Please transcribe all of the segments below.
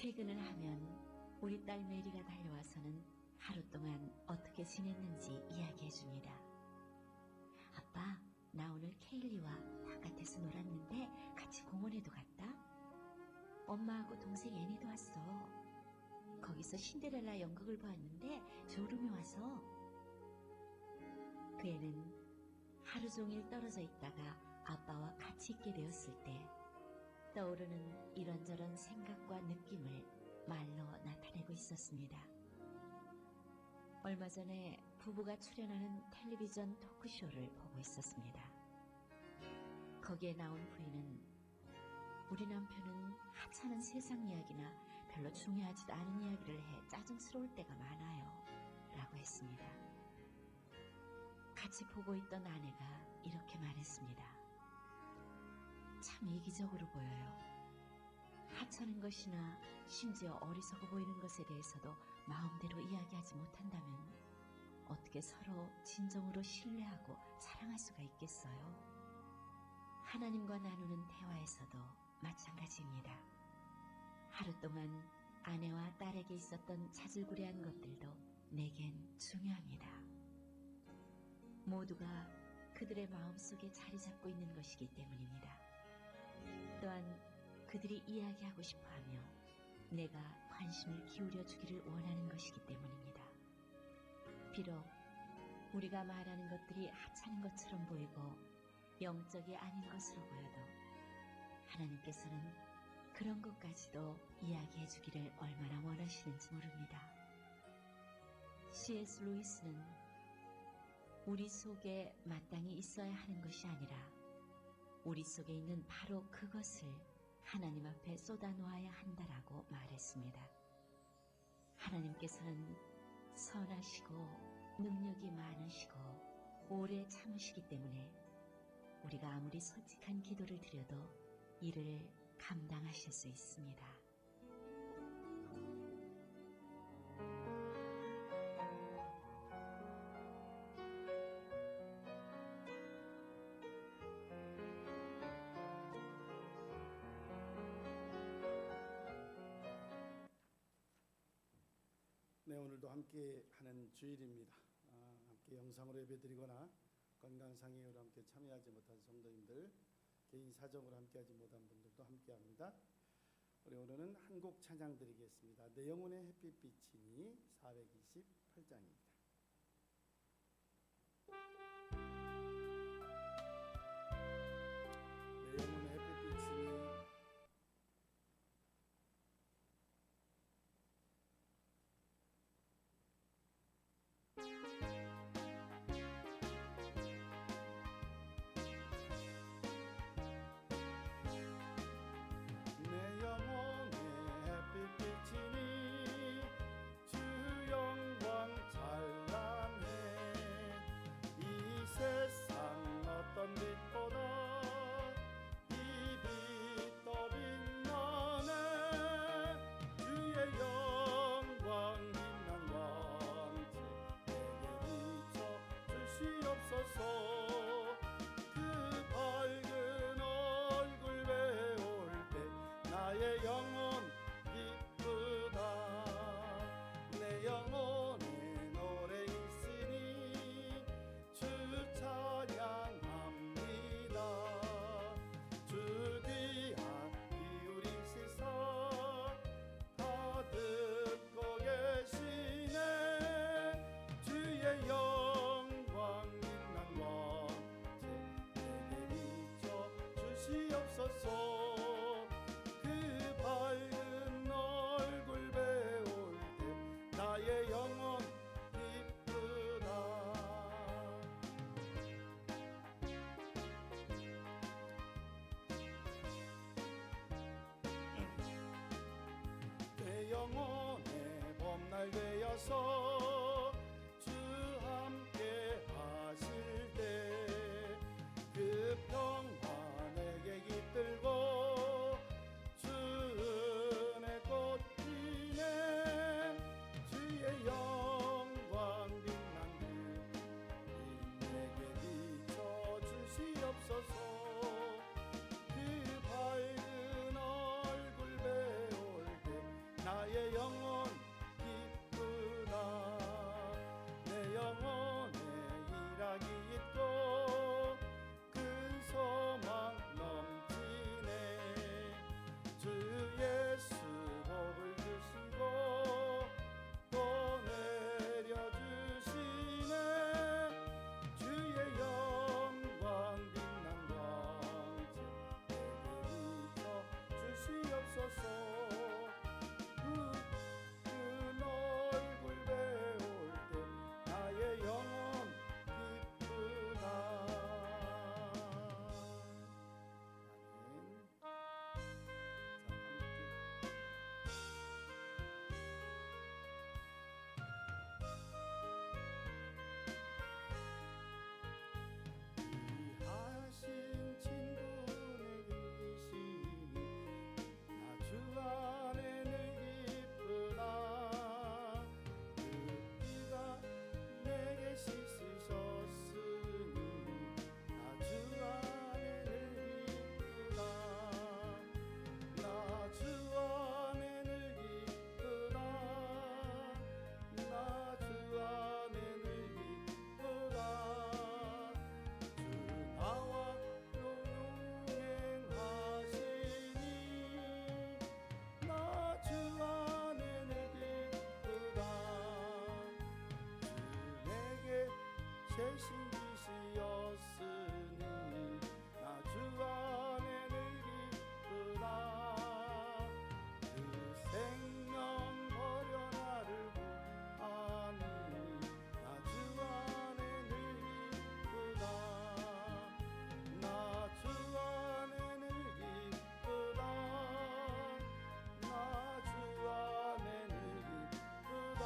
퇴근을 하면 우리 딸 메리가 달려와서는 하루 동안 어떻게 지냈는지 이야기해줍니다. 아빠, 나 오늘 케일리와 바깥에서 놀았는데 같이 공원에도 갔다. 엄마하고 동생 애니도 왔어. 거기서 신데렐라 연극을 보았는데 졸음이 와서. 그 애는 하루 종일 떨어져 있다가 아빠와 같이 있게 되었을 때 떠오르는 이런저런 생각과 느낌을 말로 나타내고 있었습니다. 얼마 전에 부부가 출연하는 텔레비전 토크쇼를 보고 있었습니다. 거기에 나온 부인은 우리 남편은 하찮은 세상 이야기나 별로 중요하지도 않은 이야기를 해 짜증스러울 때가 많아요 라고 했습니다. 같이 보고 있던 아내가 이렇게 말했습니다. 참 이기적으로 보여요. 하찮은 것이나 심지어 어리석어 보이는 것에 대해서도 마음대로 이야기하지 못한다면 어떻게 서로 진정으로 신뢰하고 사랑할 수가 있겠어요? 하나님과 나누는 대화에서도 마찬가지입니다. 하루 동안 아내와 딸에게 있었던 자질구레한 것들도 내겐 중요합니다. 모두가 그들의 마음속에 자리 잡고 있는 것이기 때문입니다. 또한 그들이 이야기하고 싶어하며 내가 관심을 기울여 주기를 원하는 것이기 때문입니다. 비록 우리가 말하는 것들이 하찮은 것처럼 보이고 영적이 아닌 것으로 보여도 하나님께서는 그런 것까지도 이야기해 주기를 얼마나 원하시는지 모릅니다. C.S. 루이스는 우리 속에 마땅히 있어야 하는 것이 아니라 우리 속에 있는 바로 그것을 하나님 앞에 쏟아놓아야 한다라고 말했습니다. 하나님께서는 선하시고 능력이 많으시고 오래 참으시기 때문에 우리가 아무리 솔직한 기도를 드려도 이를 감당하실 수 있습니다. 네, 오늘도 함께 하는 주일입니다. 함께 영상으로 예배드리거나 건강상의 이유로 함께 참여하지 못한 성도님들, 개인 사정으로 함께하지 못한 분들도 함께합니다. 우리 오늘은 한 곡 찬양 드리겠습니다. 내 영혼의 햇빛비치니 428장입니다. 내 영혼의 햇빛비치니 어떤 빛보다 이 빛 더 빛나네. 주의 영광 빛난 왕체 내게 비춰 주시옵소서. 그 밝은 얼굴 배울 때 나의 영혼 기쁘다. 내 영혼에 노래 있으니 주 찬양 그 밝은 얼굴 배울 때 나의 영혼 기쁘다. 내 영혼의 봄날 되어서 주 함께 하실 때 그 평화 내게 깃들고 주 은혜 꽃 피네. 주의 영광 빛난 빛 내게 비춰 주시옵소서. 그 밝은 얼굴 배울 때 되신 짓이었으니 나 주 안에 늘 기쁘다. 그 생명 버려 나를 구하니 나 주 안에 늘 기쁘다. 나 주 안에 늘 기쁘다. 나 주 안에 늘 기쁘다.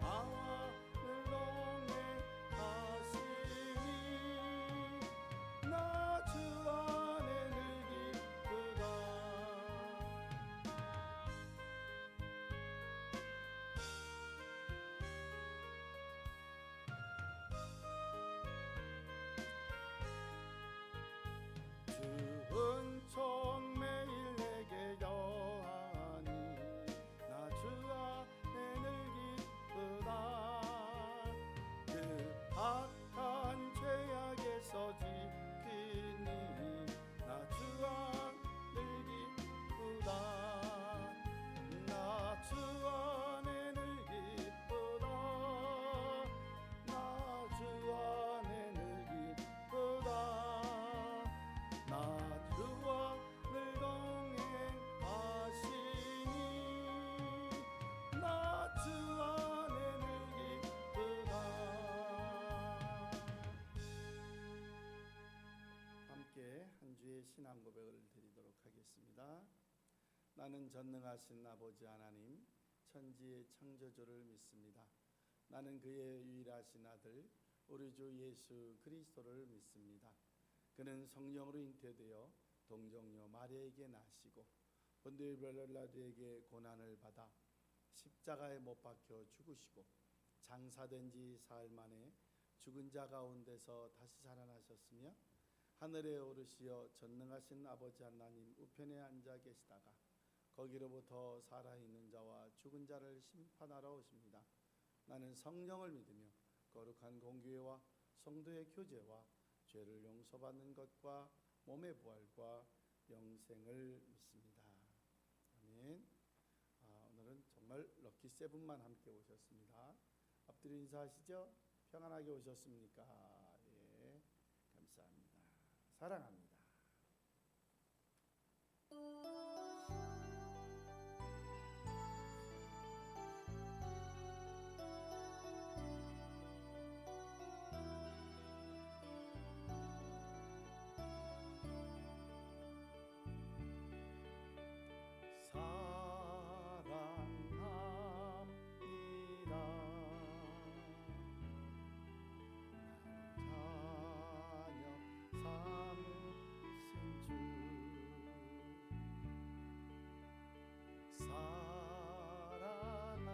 주 나와 늘 동행하시니 나 주 안에 늘 기쁘다. 주 은총 매일 내게 여하니 나 주 안에 늘 기쁘다. 그 악한 죄악에서 지키니 나 주 안에 늘 기쁘다. 나 주 안에 늘 기쁘다. 나 주 안에 늘 기쁘다. 나 주와 늘 동행하시니 나 주 안에 늘 기쁘다. 함께 한 주의 신앙 고백을 드리도록 하겠습니다. 나는 전능하신 아버지 하나님 천지의 창조주를 믿습니다. 나는 그의 유일하신 아들 우리 주 예수 그리스도를 믿습니다. 그는 성령으로 잉태되어 동정녀 마리아에게 나시고 본디오 빌라도에게 고난을 받아 십자가에 못 박혀 죽으시고 장사된 지 사흘 만에 죽은 자 가운데서 다시 살아나셨으며 하늘에 오르시어 전능하신 아버지 하나님 우편에 앉아 계시다가 거기로부터 살아있는 자와 죽은 자를 심판하러 오십니다. 나는 성령을 믿으며 거룩한 공교회와 성도의 교제와 죄를 용서받는 것과 몸의 부활과 영생을 믿습니다. 아멘. 오늘은 정말 럭키 세븐만 함께 오셨습니다. 앞뒤로 인사하시죠. 평안하게 오셨습니까? 예, 감사합니다. 사랑합니다. 사랑합니다. 자녀 삼으신 주 사랑합니다.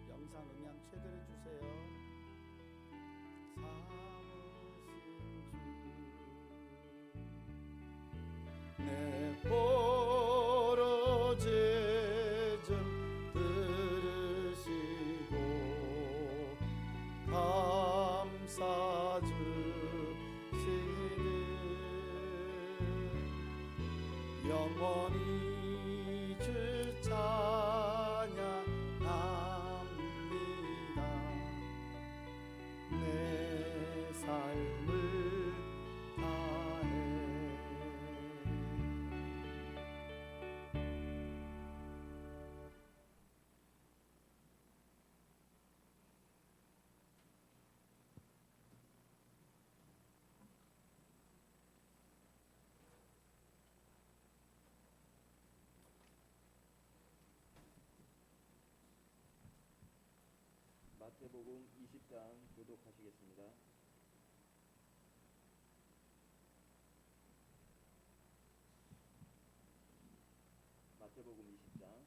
영상 음향 최대로 주세요. 내 포로제 좀 들으시고 감사 주시는 영원히 주 찬양합니다. 내 삶을 다해 마태복음 20장 교독하시겠습니다. 마태복음 20장.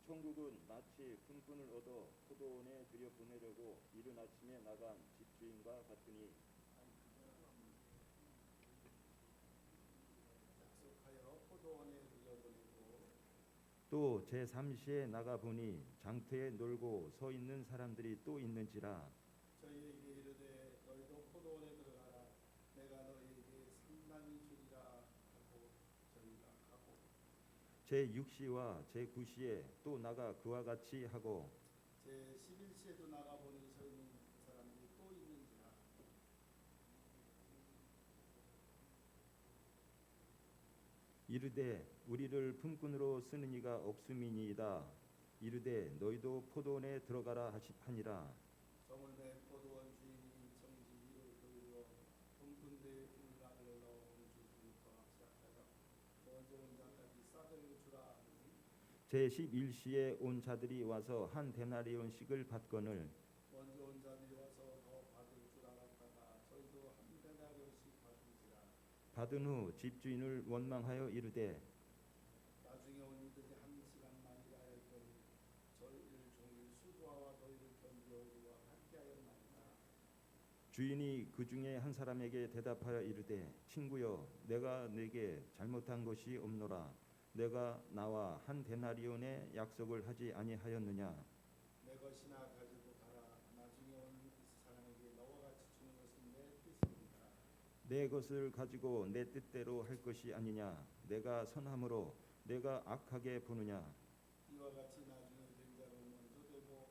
천국은 마치 품꾼을 얻어 포도원에 들여 보내려고 이른 아침에 나간 집주인과 같으니 약속하여 포도원에 들려보내고 또 제3시에 나가보니 장터에 놀고 서 있는 사람들이 또 있는지라. 저희에게 이르되 너희도 포도원에 들어가라. 내가 너희에게 산만이 주리라 하고 저희가 가고 제6시와 제9시에 또 나가 그와 같이 하고 제11시에도 나가보니 서 있는 사람들이 또 있는지라. 이르되 우리를 품꾼으로 쓰는 이가 없음이니이다. 이르되 너희도 포도원에 들어가라 하니라. 성을 내 포도원 주인이 청지기를 돌려 품꾼들의 물건을 넣은 주부터 시작하여 먼저 온 자까지 싹을 주라 하니 제11시에 온 자들이 와서 한 데나리온씩을 받거늘 먼저 온 자들이 와서 더 받을 줄 알았다가 저희도 한 데나리온씩 받은지라. 받은 후 집주인을 원망하여 이르되 나중에 온 이들이 한 시간만이라 했더니 저희를 종일 수고와 너희를 견디어 우리와 함께하였나이다. 주인이 그 중에 한 사람에게 대답하여 이르되 친구여 내가 네게 잘못한 것이 없노라. 내가 나와 한 데나리온의 약속을 하지 아니하였느냐. 내 것이나 가지고 가라. 나중에 온 사람에게 너와 같이 주는 것은 내 뜻입니다. 내 것을 가지고 내 뜻대로 할 것이 아니냐. 내가 선함으로 내가 악하게 보느냐. 이와 같이 나중에 된 자는 먼저 되고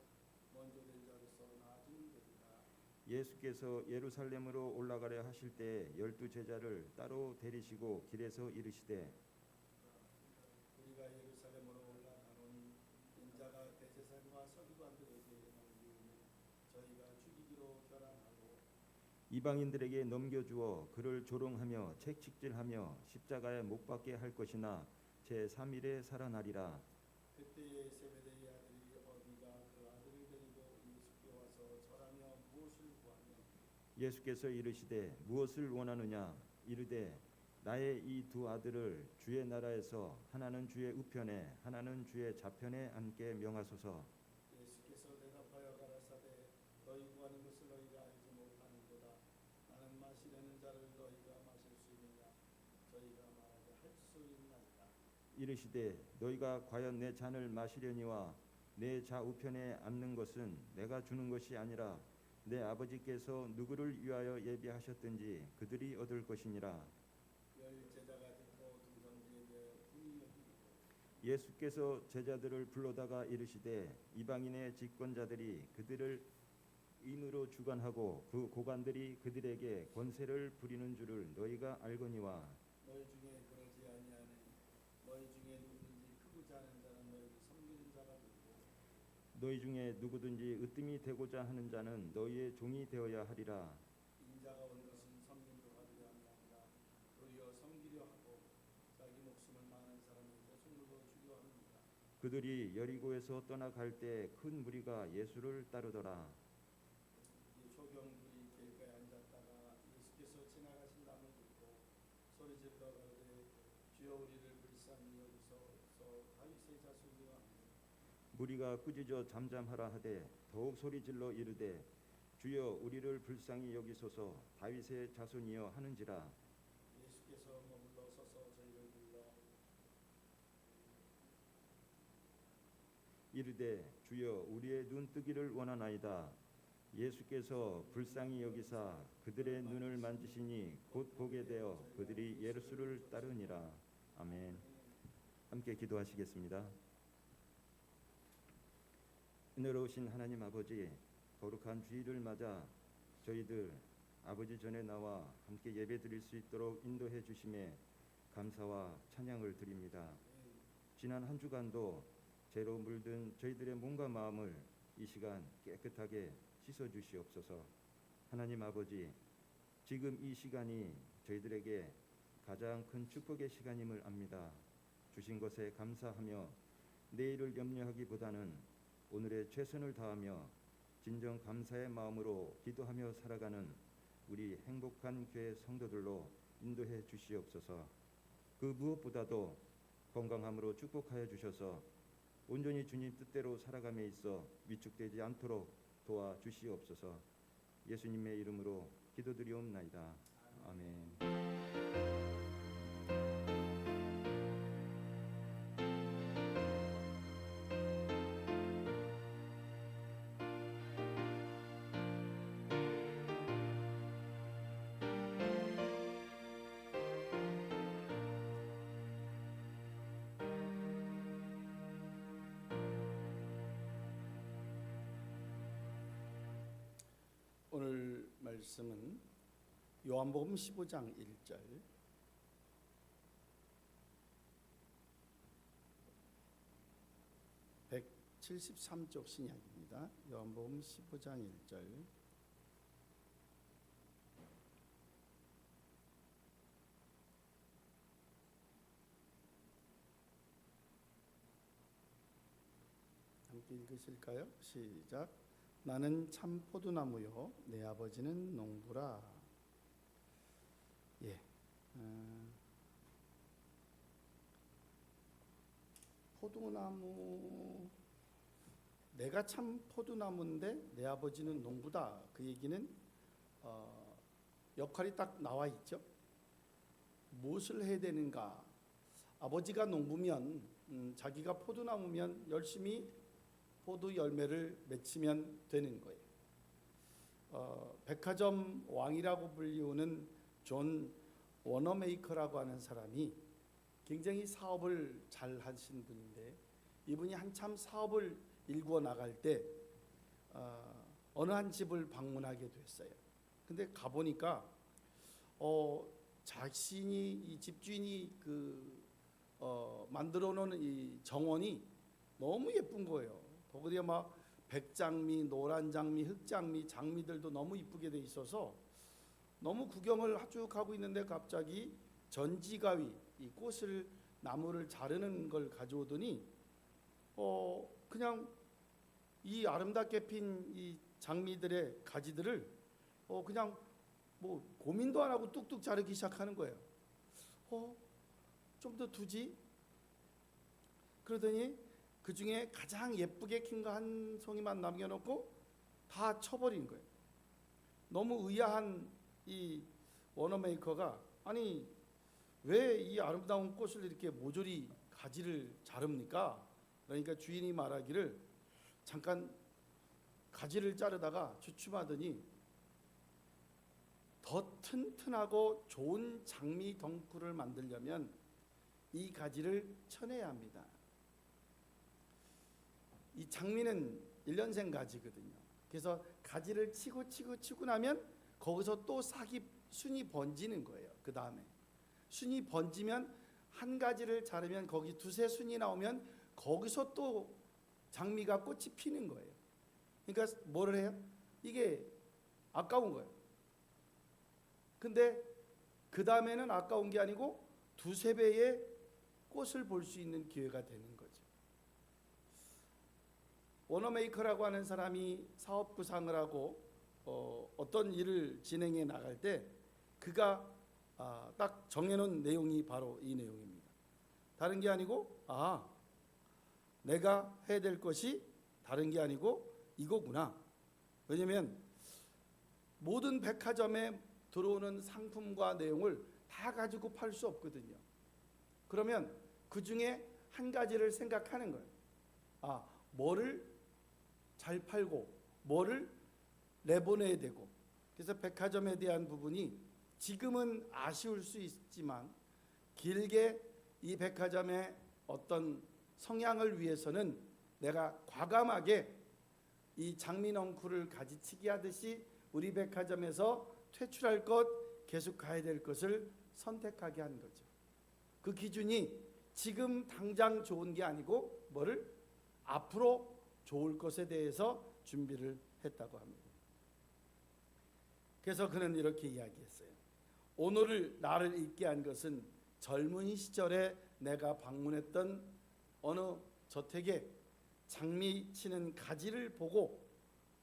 먼저 된 자로서 나중에 되리라. 예수께서 예루살렘으로 올라가려 하실 때 12제자를 따로 데리시고 길에서 이르시되 우리가 예루살렘으로 올라가노니 인자가 대제사장과 서기관들에게 넘기우니 저희가 죽이기로 결함하고 이방인들에게 넘겨주어 그를 조롱하며 책찍질하며 십자가에 못 박게 할 것이나 제3일에 살아나리라. 그때에 세베대의 아들이 어디가 그 아들을 데리고 예수께 와서 절하며 무엇을 구하며 예수께서 이르시되 무엇을 원하느냐. 이르되 나의 이 두 아들을 주의 나라에서 하나는 주의 우편에 하나는 주의 좌편에 앉게 명하소서. 예수께서 대답하여 가라사대 너희 구하는 것을 너희가 알지 못하는도다. 나는 마시려는 자를 너희가 마실 수 있느냐. 저희가 말하게 할 수 있나이다. 이르시되 너희가 과연 내 잔을 마시려니와 내 좌우편에 앉는 것은 내가 주는 것이 아니라 내 아버지께서 누구를 위하여 예비하셨든지 그들이 얻을 것이니라. 열 제자가 듣고 등성지에 대하여 분이 여기고 예수께서 제자들을 불러다가 이르시되 이방인의 집권자들이 그들을 인으로 주관하고 그 고관들이 그들에게 권세를 부리는 줄을 너희가 알거니와 너희 중에 그러지 아니하니 너희 중에 누구든지 크고자 하는 자는 너희를 섬기는 자가 되고 너희 중에 누구든지 으뜸이 되고자 하는 자는 너희의 종이 되어야 하리라. 인자가 온 것은 섬김을 받으려 함이 아니라 도리어 섬기려 하고 자기 목숨을 많은 사람의 대속물로 주려 합니다. 그들이 여리고에서 떠나갈 때 큰 무리가 예수를 따르더라. 이 소경들이 길가에 앉았다가 예수께서 지나가신다는 듣고 소리질러 가로되 주여 우리를 불쌍히 여기소서 다윗의 자손이여 하니 무리가 꾸짖어 잠잠하라 하되 더욱 소리질러 이르되 주여 우리를 불쌍히 여기소서 다윗의 자손이여 하는지라. 예수께서 머물러 서서 저희를 불러 이르되 주여 우리의 눈 뜨기를 원하나이다. 예수께서 불쌍히 여기사 그들의 눈을 만지시니 곧 보게 되어 그들이 예수를 따르니라. 아멘. 함께 기도하시겠습니다. 은혜로우신 하나님 아버지, 거룩한 주일을 맞아 저희들 아버지 전에 나와 함께 예배드릴 수 있도록 인도해 주심에 감사와 찬양을 드립니다. 지난 한 주간도 죄로 물든 저희들의 몸과 마음을 이 시간 깨끗하게 씻어 주시옵소서. 하나님 아버지, 지금 이 시간이 저희들에게 가장 큰 축복의 시간임을 압니다. 주신 것에 감사하며 내일을 염려하기보다는 오늘의 최선을 다하며 진정 감사의 마음으로 기도하며 살아가는 우리 행복한 교회 성도들로 인도해 주시옵소서. 그 무엇보다도 건강함으로 축복하여 주셔서 온전히 주님 뜻대로 살아감에 있어 위축되지 않도록 도와주시옵소서. 예수님의 이름으로 기도드리옵나이다. 아멘. 오늘 말씀은 요한복음 15장 1절 173쪽 신약입니다. 요한복음 15장 1절 함께 읽으실까요? 시작. 나는 참 포도나무요 내 아버지는 농부라. 예, 포도나무, 내가 참 포도나무인데 내 아버지는 농부다. 그 얘기는 역할이 딱 나와 있죠. 무엇을 해야 되는가? 아버지가 농부면 자기가 포도나무면 열심히 포도 열매를 맺히면 되는 거예요. 백화점 왕이라고 불리우는 존 워너메이커라고 하는 사람이 굉장히 사업을 잘 하신 분인데, 이분이 한참 사업을 일구어 나갈 때 어느 한 집을 방문하게 됐어요. 근데 가보니까 자신이 이 집주인이 만들어 놓은 이 정원이 너무 예쁜 거예요. 거기에 막 백장미, 노란 장미, 흑장미, 장미들도 너무 이쁘게 돼 있어서 너무 구경을 쭉 하고 있는데 갑자기 전지가위, 이 꽃을 나무를 자르는 걸 가져오더니 그냥 이 아름답게 핀 이 장미들의 가지들을 그냥 뭐 고민도 안 하고 뚝뚝 자르기 시작하는 거예요. 좀 더 두지? 그러더니 그 중에 가장 예쁘게 킨 거 한 송이만 남겨놓고 다 쳐버린 거예요. 너무 의아한 이 워너메이커가, 아니 왜 이 아름다운 꽃을 이렇게 모조리 가지를 자릅니까? 그러니까 주인이 말하기를, 잠깐 가지를 자르다가 주춤하더니 더 튼튼하고 좋은 장미 덩쿨을 만들려면 이 가지를 쳐내야 합니다. 이 장미는 1년생 가지거든요. 그래서 가지를 치고 나면 거기서 또 순이 번지는 거예요. 그 다음에 순이 번지면 한 가지를 자르면 거기 두세 순이 나오면 거기서 또 장미가 꽃이 피는 거예요. 그러니까 뭐를 해요? 이게 아까운 거예요. 근데 그 다음에는 아까운 게 아니고 두세 배의 꽃을 볼 수 있는 기회가 되는 거죠. 워너메이커라고 하는 사람이 사업 구상을 하고 어떤 일을 진행해 나갈 때 그가 딱 정해놓은 내용이 바로 이 내용입니다. 다른 게 아니고 내가 해야 될 것이 다른 게 아니고 이거구나. 왜냐하면 모든 백화점에 들어오는 상품과 내용을 다 가지고 팔 수 없거든요. 그러면 그 중에 한 가지를 생각하는 거예요. 뭐를 잘 팔고 뭐를 내보내야 되고. 그래서 백화점에 대한 부분이 지금은 아쉬울 수 있지만 길게 이 백화점의 어떤 성향을 위해서는 내가 과감하게 이 장미넝쿨을 가지치기 하듯이 우리 백화점에서 퇴출할 것, 계속 가야 될 것을 선택하게 한 거죠. 그 기준이 지금 당장 좋은 게 아니고 뭐를 앞으로 좋을 것에 대해서 준비를 했다고 합니다. 그래서 그는 이렇게 이야기했어요. 오늘을 나를 있게 한 것은 젊은 시절에 내가 방문했던 어느 저택에 장미 치는 가지를 보고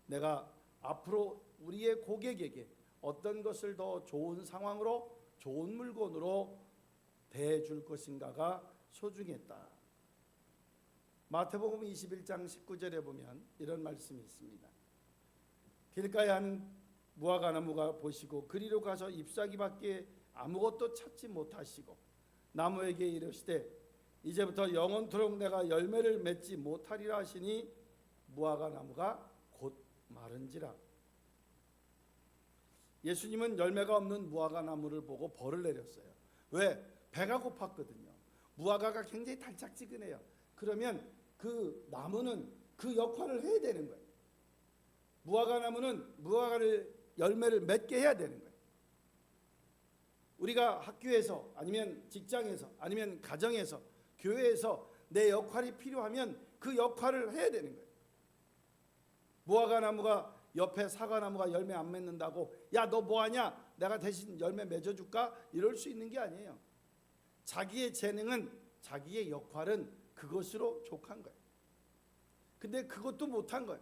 내가 앞으로 우리의 고객에게 어떤 것을 더 좋은 상황으로, 좋은 물건으로 대해줄 것인가가 소중했다. 마태복음 21장 19절에 보면 이런 말씀이 있습니다. 길가에 한 무화과나무가 보시고 그리로 가서 잎사귀밖에 아무것도 찾지 못하시고 나무에게 이르시되 이제부터 영원토록 내가 열매를 맺지 못하리라 하시니 무화과나무가 곧 마른지라. 예수님은 열매가 없는 무화과나무를 보고 벌을 내렸어요. 왜? 배가 고팠거든요. 무화과가 굉장히 달짝지근해요. 그러면 그 나무는 그 역할을 해야 되는 거예요. 무화과나무는 무화과를 열매를 맺게 해야 되는 거예요. 우리가 학교에서 아니면 직장에서 아니면 가정에서 교회에서 내 역할이 필요하면 그 역할을 해야 되는 거예요. 무화과나무가 옆에 사과나무가 열매 안 맺는다고 야 너 뭐하냐 내가 대신 열매 맺어줄까 이럴 수 있는 게 아니에요. 자기의 재능은 자기의 역할은 그것으로 족한 거예요. 근데 그것도 못한 거예요.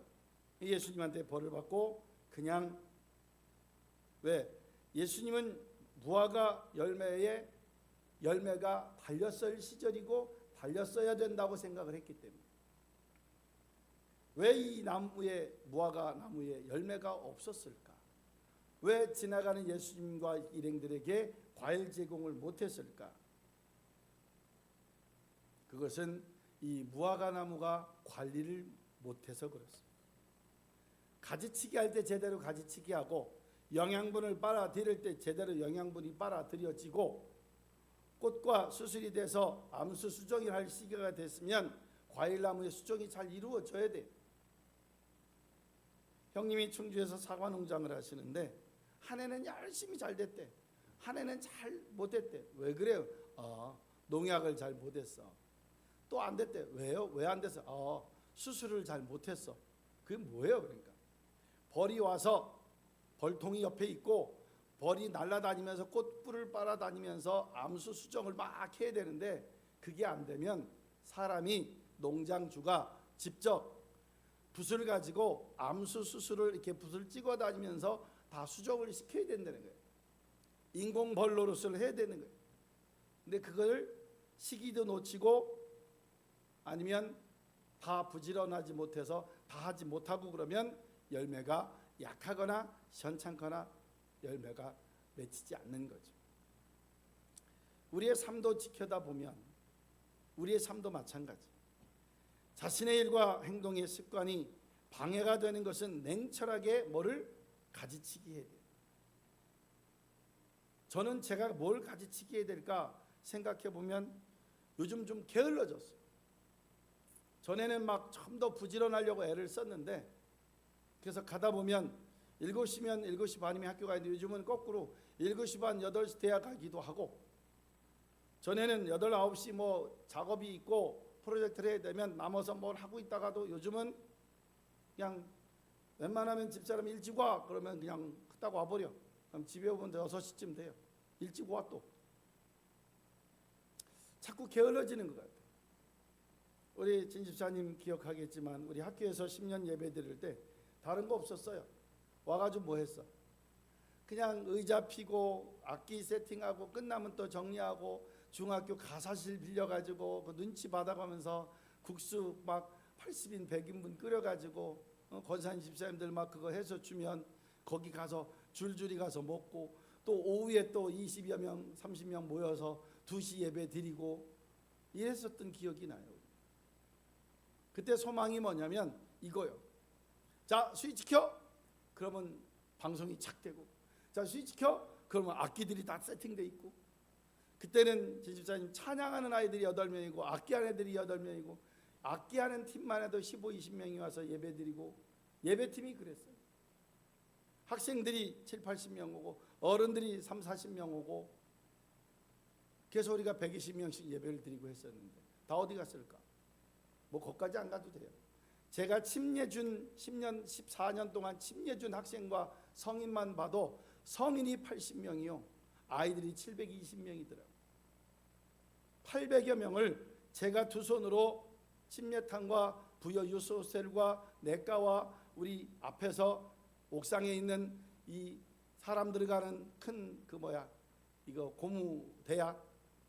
예수님한테 벌을 받고 그냥 왜 예수님은 무화과 열매에 열매가 달렸을 시절이고 달렸어야 된다고 생각을 했기 때문에 왜 이 나무에 무화과 나무에 열매가 없었을까? 왜 지나가는 예수님과 일행들에게 과일 제공을 못했을까? 그것은 이 무화과 나무가 관리를 못해서 그렇습니다. 가지치기 할 때 제대로 가지치기 하고 영양분을 빨아들일 때 제대로 영양분이 빨아들여지고 꽃과 수술이 돼서 암수 수정이 할 시기가 됐으면 과일나무의 수정이 잘 이루어져야 돼요. 형님이 충주에서 사과 농장을 하시는데 한 해는 열심히 잘 됐대. 한 해는 잘 못했대. 왜 그래요? 농약을 잘 못했어. 또 안 됐대. 왜요? 왜 안 됐어? 수술을 잘 못했어. 그게 뭐예요? 그러니까 벌이 와서 벌통이 옆에 있고 벌이 날아다니면서 꽃불을 빨아다니면서 암수 수정을 막 해야 되는데 그게 안 되면 사람이 농장주가 직접 붓을 가지고 암수 수술을 이렇게 붓을 찍어 다니면서 다 수정을 시켜야 된다는 거예요. 인공 벌 노릇을 해야 되는 거예요. 근데 그걸 시기도 놓치고 아니면 다 부지런하지 못해서 다 하지 못하고 그러면 열매가 약하거나 현찮거나 열매가 맺히지 않는 거죠. 우리의 삶도 지켜다 보면 우리의 삶도 마찬가지. 자신의 일과 행동의 습관이 방해가 되는 것은 냉철하게 뭐를 가지치기 해야 돼요. 저는 제가 뭘 가지치기 해야 될까 생각해 보면 요즘 좀 게을러졌어요. 전에는 막 좀 더 부지런하려고 애를 썼는데 그래서 가다 보면 7시면 7시 반이면 학교 가야 되는데 요즘은 거꾸로 7시 반 8시 돼야 가기도 하고 전에는 8, 9시 뭐 작업이 있고 프로젝트를 해야 되면 남아서 뭘 하고 있다가도 요즘은 그냥 웬만하면 집사람이 일찍 와 그러면 그냥 후딱 와버려. 그럼 집에 오면 6시쯤 돼요. 일찍 와 또. 자꾸 게을러지는 것 같아요. 우리 진 집사님 기억하겠지만 우리 학교에서 10년 예배 드릴 때 다른 거 없었어요. 와가지고 뭐 했어? 그냥 의자 피고 악기 세팅하고 끝나면 또 정리하고 중학교 가사실 빌려가지고 그 눈치 받아가면서 국수 막 80인 100인분 끓여가지고 권사님 집사님들 막 그거 해서 주면 거기 가서 줄줄이 가서 먹고 또 오후에 또 20여 명 30명 모여서 2시 예배 드리고 이랬었던 기억이 나요. 그때 소망이 뭐냐면 이거요. 자 스위치 켜 그러면 방송이 착 되고 자 스위치 켜 그러면 악기들이 다 세팅돼 있고 그때는 제 집사님 찬양하는 아이들이 8명이고 악기하는 애들이 8명이고 악기하는 팀만 해도 15, 20명이 와서 예배드리고 예배팀이 그랬어요. 학생들이 7, 80명 오고 어른들이 3, 40명 오고 그래서 우리가 120명씩 예배를 드리고 했었는데 다 어디 갔을까? 뭐 거기까지 안 가도 돼요. 제가 침례준 10년, 14년 동안 침례준 학생과 성인만 봐도 성인이 80명이요. 아이들이 720명이더라고요. 800여 명을 제가 두 손으로 침례탕과 부여 유소셀과 내과와 우리 앞에서 옥상에 있는 이 사람 들어가는 큰 이거 고무 대야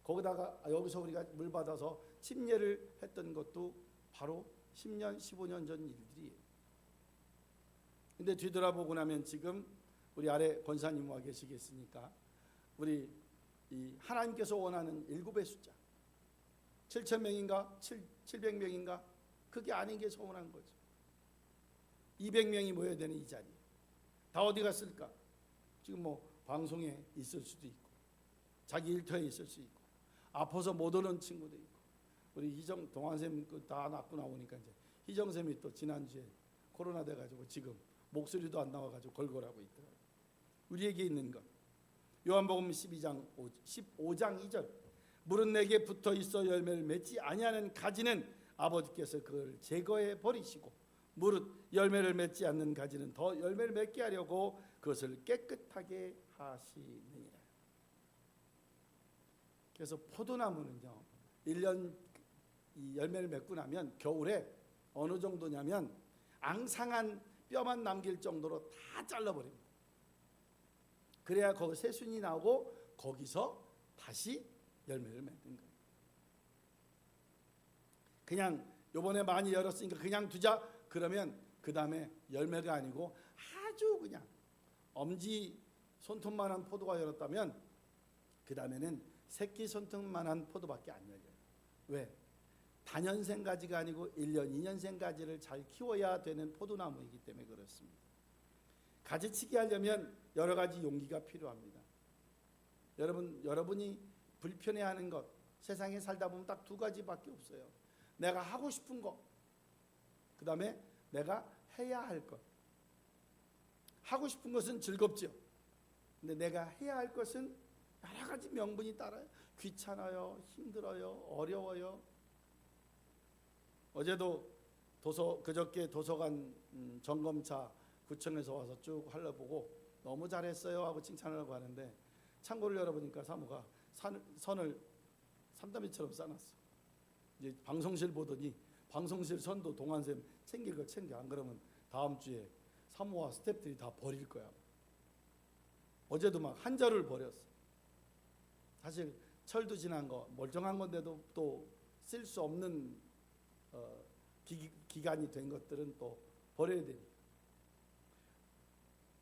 거기다가 여기서 우리가 물 받아서 침례를 했던 것도 바로 10년, 15년 전 일들이에요. 근데 뒤돌아보고 나면 지금 우리 아래 권사님 와 계시겠으니까 우리 이 하나님께서 원하는 7의 숫자 7,000명인가 700명인가 그게 아닌 게 소원한 거죠. 200명이 모여야 되는 이 자리에 다 어디 갔을까? 지금 뭐 방송에 있을 수도 있고 자기 일터에 있을 수 있고 아파서 못 오는 친구도 있고 우리 희정 동안쌤 다 낳고 나오니까 이제 희정쌤이 또 지난주에 코로나 돼가지고 지금 목소리도 안 나와가지고 걸걸하고 있더라고요. 우리에게 있는 것. 요한복음 15장 2절. 물은 내게 붙어 있어 열매를 맺지 아니하는 가지는 아버지께서 그걸 제거해 버리시고 무릇 열매를 맺지 않는 가지는 더 열매를 맺게 하려고 그것을 깨끗하게 하시느니라. 그래서 포도나무는요 1년 이 열매를 맺고 나면 겨울에 어느 정도냐면 앙상한 뼈만 남길 정도로 다 잘라버립니다. 그래야 거기 새순이 나오고 거기서 다시 열매를 맺는 거예요. 그냥 요번에 많이 열었으니까 그냥 두자 그러면 그 다음에 열매가 아니고 아주 그냥 엄지 손톱만한 포도가 열었다면 그 다음에는 새끼 손톱만한 포도밖에 안 열려요. 왜? 다년생 가지가 아니고 1년, 2년생 가지를 잘 키워야 되는 포도나무이기 때문에 그렇습니다. 가지치기 하려면 여러 가지 용기가 필요합니다. 여러분이 불편해하는 것, 세상에 살다 보면 딱 두 가지밖에 없어요. 내가 하고 싶은 것, 그 다음에 내가 해야 할 것. 하고 싶은 것은 즐겁죠. 근데 내가 해야 할 것은 여러 가지 명분이 따라요. 귀찮아요, 힘들어요, 어려워요. 어제도 그저께 도서관 점검차 구청에서 와서 쭉 흘러보고 너무 잘했어요 하고 칭찬하려고 하는데 창고를 열어보니까 사모가 선을 산더미처럼 싸놨어. 이제 방송실 보더니 방송실 선도 동안샘 챙길 거 챙겨. 안 그러면 다음 주에 사모와 스태프들이 다 버릴 거야. 어제도 막 한 자루를 버렸어. 사실 철도 지난 거 멀쩡한 건데도 또 쓸 수 없는 기간이 된 것들은 또 버려야 되니까.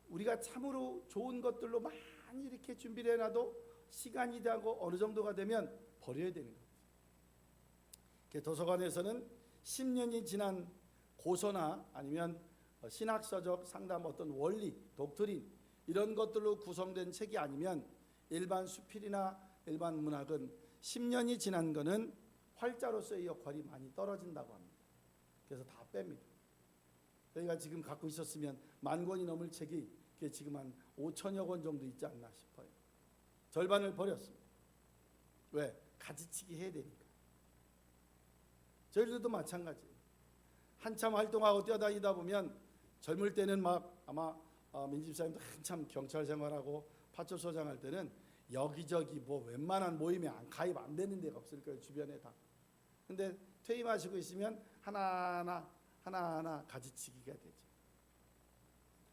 우리가 참으로 좋은 것들로 많이 이렇게 준비를 해놔도 시간이 되고 어느 정도가 되면 버려야 되는 거죠. 도서관에서는 10년이 지난 고서나 아니면 신학서적 상담 어떤 원리, 독트린 이런 것들로 구성된 책이 아니면 일반 수필이나 일반 문학은 10년이 지난 거는 활자로서의 역할이 많이 떨어진다고 합니다. 그래서 다 뺍니다. 저희가 지금 갖고 있었으면 10,000권이 넘을 책이 지금 한 5천여 권 정도 있지 않나 싶어요. 절반을 버렸습니다. 왜? 가지치기 해야 되니까. 저희들도 마찬가지예요. 한참 활동하고 뛰어다니다 보면 젊을 때는 막 아마 민집사님도 한참 경찰 생활하고 파출소장 할 때는 여기저기 뭐 웬만한 모임에 가입 안 되는 데가 없을 거예요. 주변에 다. 근데 퇴임하시고 있으면 하나하나 가지치기가 되죠.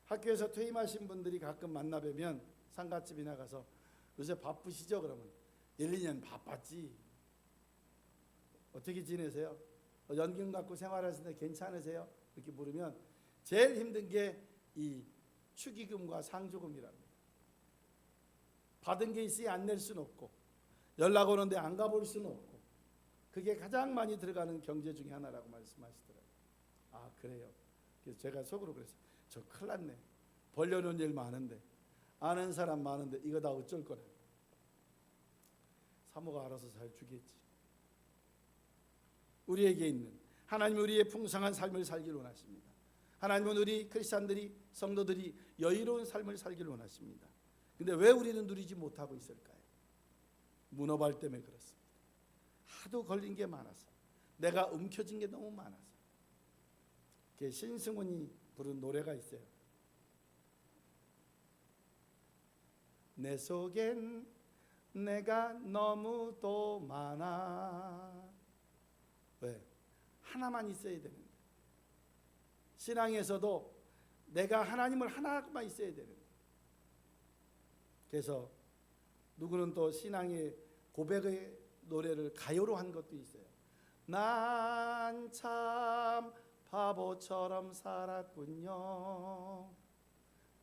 학교에서 퇴임하신 분들이 가끔 만나 뵈면 상가집이나 가서 요새 바쁘시죠? 그러면 1, 2년 바빴지. 어떻게 지내세요? 연금 갖고 생활하시는데 괜찮으세요? 이렇게 물으면 제일 힘든 게 이 축의금과 상조금이랍니다. 받은 게 있으니 안 낼 수는 없고 연락 오는데 안 가볼 수는 없고 그게 가장 많이 들어가는 경제 중에 하나라고 말씀하시더라고요. 아 그래요? 그래서 제가 속으로 그랬어요. 저 큰일 났네. 벌려놓은 일 많은데 아는 사람 많은데 이거 다 어쩔 거래. 사모가 알아서 잘 주겠지. 우리에게 있는 하나님은 우리의 풍성한 삶을 살기를 원하십니다. 하나님은 우리 크리스찬들이 성도들이 여유로운 삶을 살기를 원하십니다. 근데 왜 우리는 누리지 못하고 있을까요? 문어발 때문에 그렇습니다. 하도 걸린 게 많아서 내가 움켜진 게 너무 많아서. 신승훈이 부른 노래가 있어요. 내 속엔 내가 너무도 많아. 왜? 하나만 있어야 되는데. 신앙에서도 내가 하나님을 하나만 있어야 되는데. 그래서 누구는 또 신앙의 고백의 노래를 가요로 한 것도 있어요. 난 참 바보처럼 살았군요.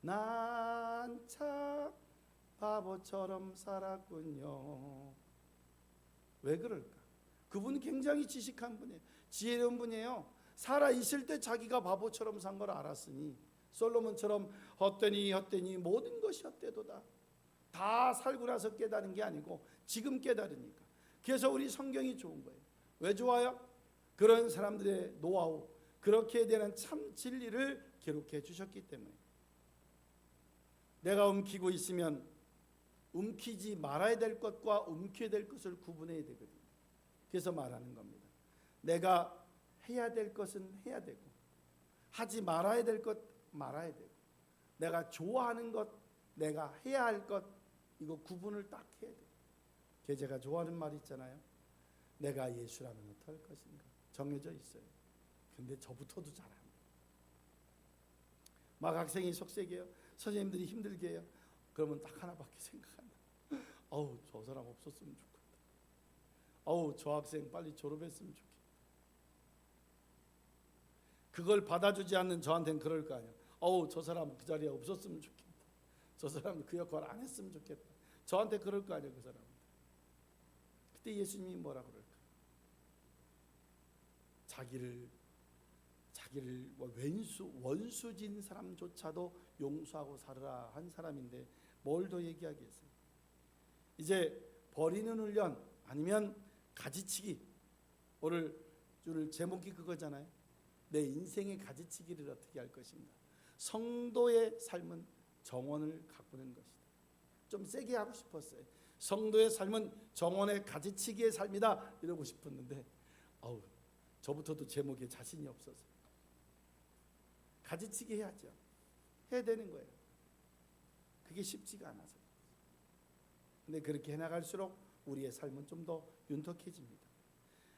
난 참 바보처럼 살았군요. 왜 그럴까? 그분은 굉장히 지식한 분이에요. 지혜로운 분이에요. 살아있을 때 자기가 바보처럼 산 걸 알았으니 솔로몬처럼 헛되니 모든 것이 헛되도다. 다 살고 나서 깨달은 게 아니고 지금 깨달으니까. 그래서 우리 성경이 좋은 거예요. 왜 좋아요? 그런 사람들의 노하우, 그렇게 되는 참 진리를 기록해 주셨기 때문에. 내가 움키고 있으면 움키지 말아야 될 것과 움켜야 될 것을 구분해야 되거든요. 그래서 말하는 겁니다. 내가 해야 될 것은 해야 되고 하지 말아야 될 것 말아야 되고 내가 좋아하는 것 내가 해야 할 것 이거 구분을 딱 해야 돼요. 제가 좋아하는 말 있잖아요. 내가 예수라면 어떡할 것인가 정해져 있어요. 근데 저부터도 잘합니다. 막 학생이 속색이에요. 선생님들이 힘들게 해요. 그러면 딱 하나밖에 생각한다. 어우 저 사람 없었으면 좋겠다. 어우 저 학생 빨리 졸업했으면 좋겠다. 그걸 받아주지 않는 저한테는 그럴 거 아니에요. 어우 저 사람 그 자리에 없었으면 좋겠다. 저 사람 그 역할 안 했으면 좋겠다. 저한테 그럴 거 아니에요. 그 사람. 그때 예수님이 뭐라 그럴까? 자기를 원수진 사람조차도 용서하고 살아라 한 사람인데 뭘 더 얘기하겠어요? 이제 버리는 훈련 아니면 가지치기. 오늘 줄 제목이 그거잖아요. 내 인생의 가지치기를 어떻게 할 것인가. 성도의 삶은 정원을 가꾸는 것이다. 좀 세게 하고 싶었어요. 성도의 삶은 정원의 가지치기의 삶이다 이러고 싶었는데 저부터도 제목에 자신이 없어서 가지치기 해야죠. 해야 되는 거예요. 그게 쉽지가 않아서. 근데 그렇게 해나갈수록 우리의 삶은 좀 더 윤택해집니다.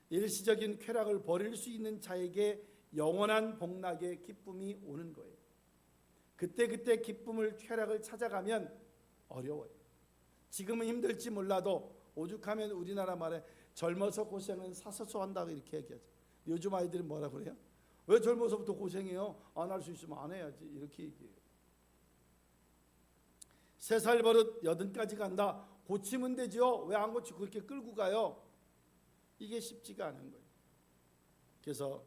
일시적인 쾌락을 버릴 수 있는 자에게 영원한 복락의 기쁨이 오는 거예요. 그때 기쁨을 쾌락을 찾아가면 어려워요. 지금은 힘들지 몰라도 오죽하면 우리나라 말에 젊어서 고생은 사서서 한다고 이렇게 얘기하죠. 요즘 아이들은 뭐라 그래요? 왜 젊어서부터 고생해요? 안 할 수 있으면 안 해야지 이렇게 얘기해요. 3살 버릇 80까지 간다. 고치면 되죠. 왜 안 고치고 그렇게 끌고 가요? 이게 쉽지가 않은 거예요. 그래서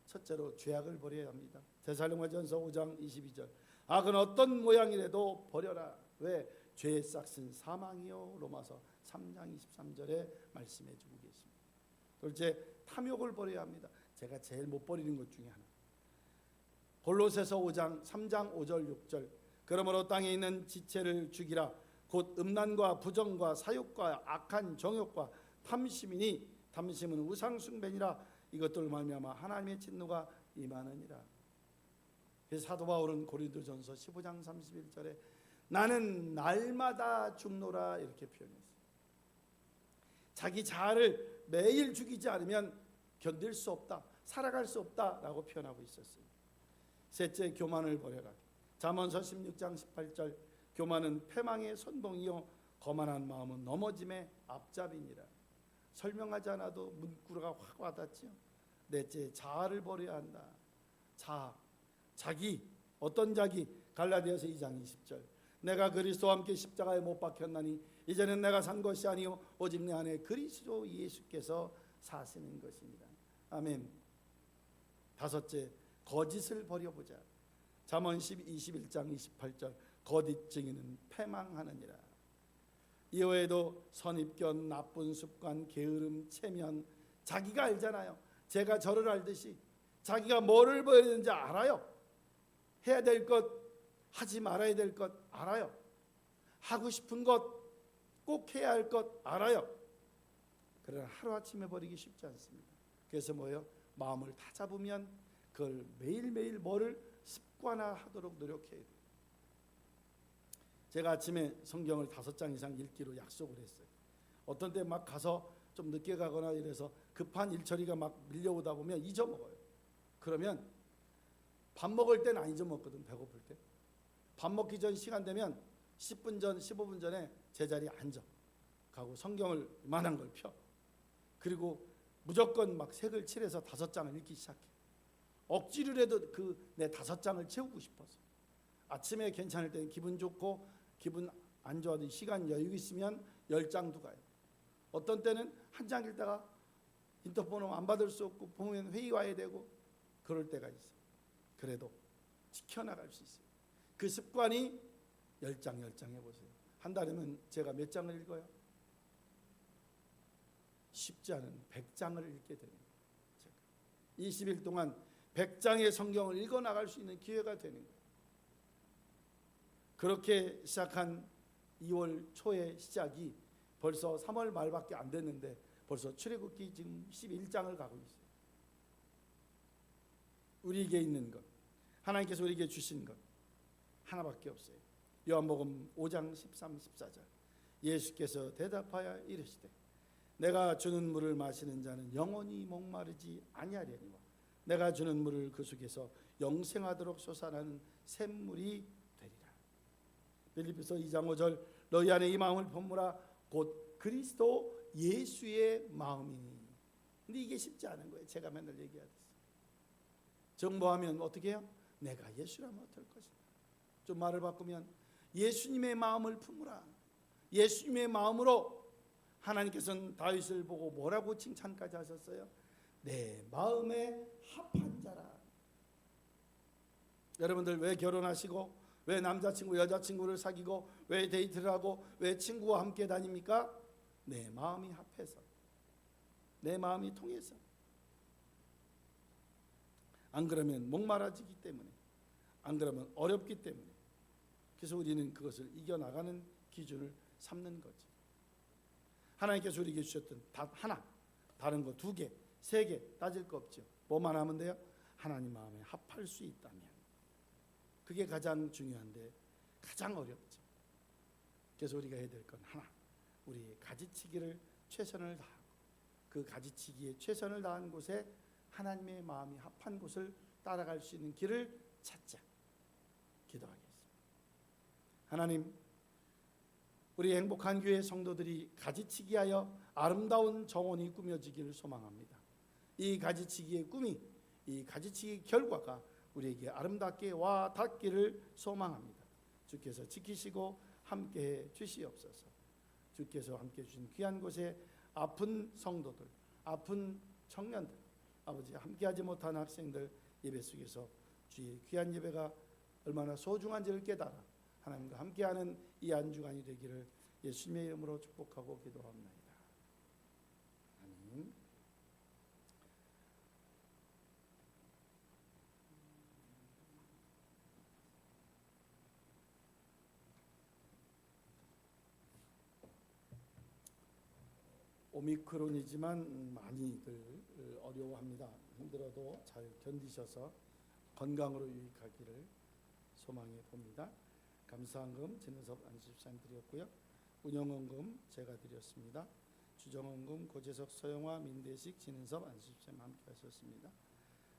첫째로 죄악을 버려야 합니다. 데살로니가전서 5장 22절. 악은 어떤 모양이라도 버려라. 왜? 죄의 싹은 사망이요. 로마서 3장 23절에 말씀해 주고 계십니다. 둘째, 탐욕을 버려야 합니다. 제가 제일 못 버리는 것 중에 하나. 골로새서 5장 3장 5절 6절. 그러므로 땅에 있는 지체를 죽이라. 곧 음란과 부정과 사욕과 악한 정욕과 탐심이니 탐심은 우상 숭배니라. 이것들 말미암아 하나님의 진노가 임하느니라. 그래서 사도 바울은 고린도전서 15장 31절에 나는 날마다 죽노라 이렇게 표현했어요. 자기 자아를 매일 죽이지 않으면 견딜 수 없다, 살아갈 수 없다라고 표현하고 있었어요. 셋째, 교만을 버려라. 잠언서 16장 18절. 교만은 패망의 선봉이요 거만한 마음은 넘어짐의 앞잡이니라. 설명하지 않아도 문구가 확 와닿죠. 넷째, 자아를 버려야 한다. 자기 어떤 자기? 갈라디아서 2장 20절. 내가 그리스도와 함께 십자가에 못 박혔나니 이제는 내가 산 것이 아니요 오직 내 안에 그리스도 예수께서 사시는 것입니다. 아멘. 다섯째, 거짓을 버려보자. 잠언 21장 28절. 거짓 증인은 패망하느니라. 이외에도 선입견, 나쁜 습관, 게으름, 체면. 자기가 알잖아요. 제가 저를 알듯이 자기가 뭐를 버려야 되는지 알아요. 해야 될 것, 하지 말아야 될 것 알아요. 하고 싶은 것, 꼭 해야 할 것 알아요. 그러나 하루아침에 버리기 쉽지 않습니다. 그래서 뭐예요? 마음을 다 잡으면 그걸 매일매일 뭐를 습관화하도록 노력해야 돼요. 제가 아침에 성경을 5장 이상 읽기로 약속을 했어요. 어떤 때 막 가서 좀 늦게 가거나 이래서 급한 일처리가 막 밀려오다 보면 잊어먹어요. 그러면 밥 먹을 때는 안 잊어먹거든. 배고플 때. 밥 먹기 전 시간 되면 10분 전, 15분 전에 제자리에 앉아 가고 성경을 이만한 걸 펴. 그리고 무조건 막 색을 칠해서 5장을 읽기 시작해. 억지로라도 그 내 5장을 채우고 싶어서. 아침에 괜찮을 때는 기분 좋고 기분 안 좋아도 시간 여유 있으면 10장도 가요. 어떤 때는 한 장 읽다가 인터폰 오면 안 받을 수 없고 보면 회의 와야 되고 그럴 때가 있어요. 그래도 지켜나갈 수 있어요. 그 습관이 10장 해보세요. 한 달이면 제가 몇 장을 읽어요? 쉽지 않은 100장을 읽게 되는 거예요. 20일 동안 100장의 성경을 읽어나갈 수 있는 기회가 되는 거예요. 그렇게 시작한 2월 초의 시작이 벌써 3월 말밖에 안 됐는데 벌써 출애굽기 지금 11장을 가고 있어요. 우리에게 있는 것, 하나님께서 우리에게 주신 것 하나밖에 없어요. 요한복음 5장 13, 14절 예수께서 대답하여 이르시되 내가 주는 물을 마시는 자는 영원히 목마르지 아니하려니와 내가 주는 물을 그 속에서 영생하도록 솟아나는 샘물이 되리라. 빌립보서 2장 5절 너희 안에 이 마음을 품으라 곧 그리스도 예수의 마음이니. 근데 이게 쉽지 않은 거예요. 제가 맨날 얘기하듯이 정보하면 어떻게 해요? 내가 예수라면 어떨 것인가. 좀 말을 바꾸면 예수님의 마음을 품으라. 예수님의 마음으로 하나님께서는 다윗을 보고 뭐라고 칭찬까지 하셨어요? 내 마음에 합한 자라. 여러분들 왜 결혼하시고 왜 남자친구 여자친구를 사귀고 왜 데이트를 하고 왜 친구와 함께 다닙니까? 내 마음이 합해서, 내 마음이 통해서. 안 그러면 목마라지기 때문에, 안 그러면 어렵기 때문에. 그래서 우리는 그것을 이겨나가는 기준을 삼는 거지. 하나님께서 우리에게 주셨던 단 하나, 다른 거 2개, 3개 따질 거 없죠. 뭐만 하면 돼요? 하나님 마음에 합할 수 있다면. 그게 가장 중요한데 가장 어렵죠. 그래서 우리가 해야 될 건 하나, 우리의 가지치기를 최선을 다하고 그 가지치기에 최선을 다한 곳에 하나님의 마음이 합한 곳을 따라갈 수 있는 길을 찾자. 기도하겠습니다. 하나님, 우리 행복한 교회 성도들이 가지치기하여 아름다운 정원이 꾸며지기를 소망합니다. 이 가지치기의 꿈이, 이 가지치기 결과가 우리에게 아름답게 와 닿기를 소망합니다. 주께서 지키시고 함께해 주시옵소서. 주께서 함께해 주신 귀한 곳에 아픈 성도들, 아픈 청년들, 아버지 함께하지 못한 학생들 예배 속에서 주의 귀한 예배가 얼마나 소중한지를 깨달아 하나님과 함께하는 이 한 주간이 되기를 예수님의 이름으로 축복하고 기도합니다. 아멘. 오미크론이지만 많이들 어려워합니다. 힘들어도 잘 견디셔서 건강으로 유익하기를 소망해 봅니다. 감사헌금 진은섭 안수집사님 드렸고요. 운영헌금 제가 드렸습니다. 주정헌금 고재석 서영화 민대식 진은섭 안수집사님 함께 하셨습니다.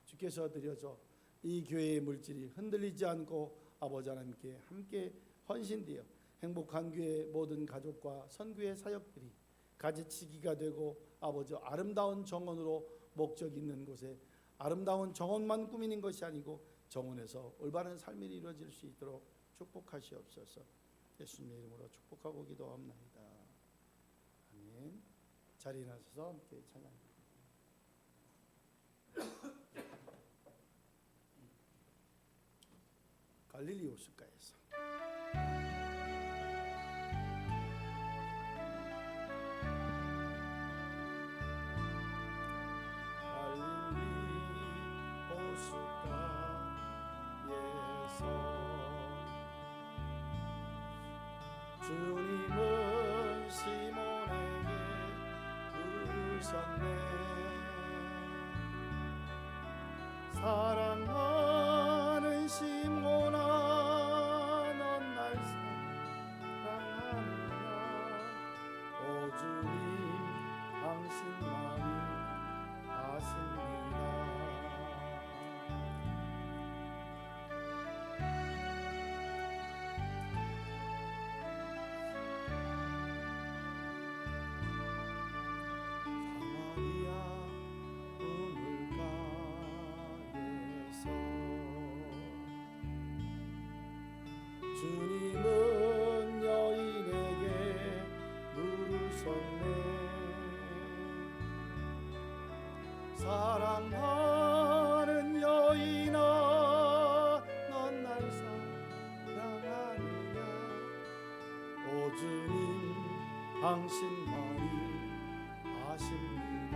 주께서 드려줘 이 교회의 물질이 흔들리지 않고 아버지 하나님께 함께 헌신되어 행복한 교회 모든 가족과 선교의 사역들이 가지치기가 되고 아버지 아름다운 정원으로 목적 있는 곳에 아름다운 정원만 꾸미는 것이 아니고 정원에서 올바른 삶이 이루어질 수 있도록 축복하시옵소서. 예수님의 이름으로 축복하고 기도합나이다. 아멘. 자리에 나서서 함께 찬양합니다. 갈릴리 호숫가에서 주님은 시몬에게 부르셨네. 사랑하는 시몬아 넌 날 사랑하느냐. 오 주님 당신만이 아십니다. 주님은 여인에게 물으셨네. 사랑하는 여인아 넌 날 사랑하느냐. 오 주님 당신만이 아십니다.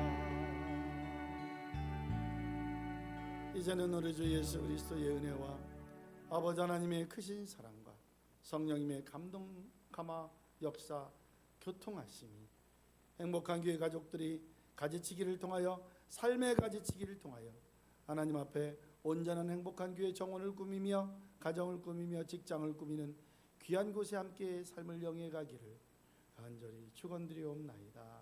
이제는 우리 주 예수 그리스도의 은혜와 아버지 하나님의 크신 사랑과 성령님의 감동, 감화, 역사, 교통하심이 행복한 교회 가족들이 가지치기를 통하여 삶의 가지치기를 통하여 하나님 앞에 온전한 행복한 교회 정원을 꾸미며 가정을 꾸미며 직장을 꾸미는 귀한 곳에 함께 삶을 영해 가기를 간절히 축원드리옵나이다.